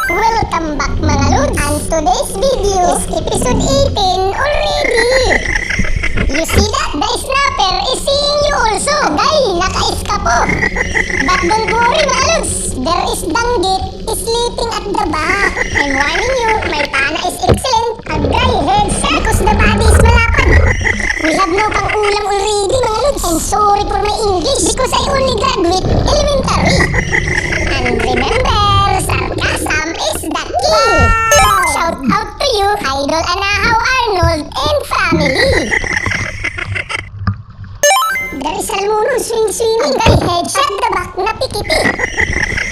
Welcome back mga lods! And today's video is episode 18 already! You see that? The snapper is seeing you also! Agay, naka-eskapo! But don't worry mga lods! There is Danggit sleeping at the back! I'm warning you, my pana is excellent! Agay, headshot! Because the body is malapad! We have no pang-ulam already mga lods! I'm sorry for my English because I only graduate elementary! And remember, sarcasm is the key! Shout out to you, Idol Anahaw Arnold and family! There is Salmono swing-swinging by headshot the back na pikiti.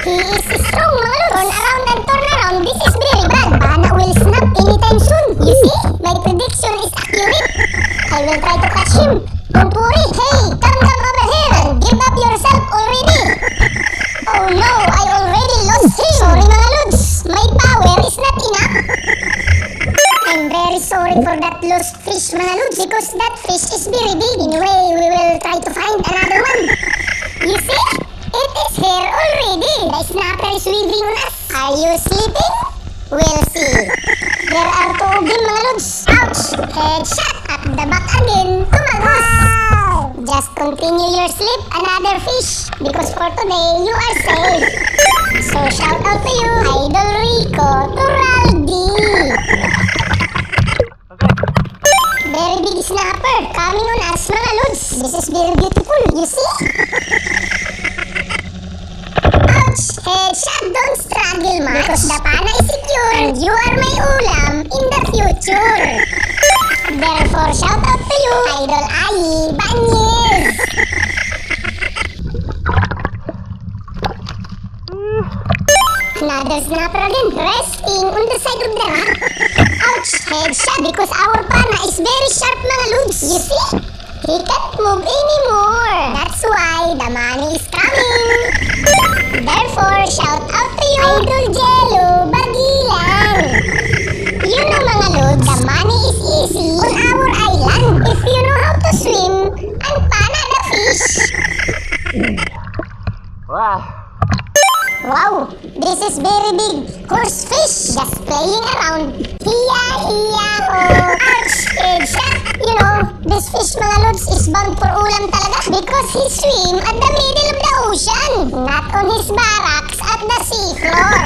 He is strong mga lods. Turn around and turn around, this is very bad. Bana will snap anytime soon. You see, my prediction is accurate. I will try to catch him. Don't worry, hey, come over here and give up yourself already. Oh no, I already lost him. Sorry mga lods, my power is not enough. I'm very sorry for that lost fish mga lods because that fish is very big. Anyway, we will try to find another one. You see? It is here already. The snapper is waving on us. Are you sleeping? We'll see. There are two of them mga lods. Ouch! Headshot at the back again. Tumagos! Just continue your sleep, another fish. Because for today, you are safe. So shout out to you, Idol Rico Turaldi. Very big snapper coming on us mga lods. This is very beautiful, you see? Ouch! Headshot, don't struggle much because the pana is secure and you are my ulam in the future. Therefore, shout out to you, Idol Ayi Banyes. Another snapper again, resting on the side of the rock. Ouch! Headshot because our pana is very sharp mga lods. You see? He can't move anymore. That's why the money is coming. Therefore, shout out to you, Idol Jello Bagilan. You know mga lods, the money is easy on our island if you know how to swim and pana the fish. Wow, this is very big horse fish just playing around. Hiya-hiya-ho! Ouch! Headshot! You know, this fish mga lods is bound for ulam talaga because he swim at the middle of the ocean, not on his barracks at the seafloor.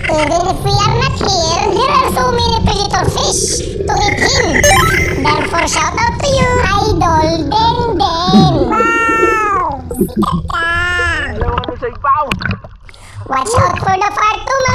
Even if we are not here, there are so many predator fish to eat him. Therefore, shout out to you, Idol Den Den. Wow! Sikat ka! Watch out for the far 2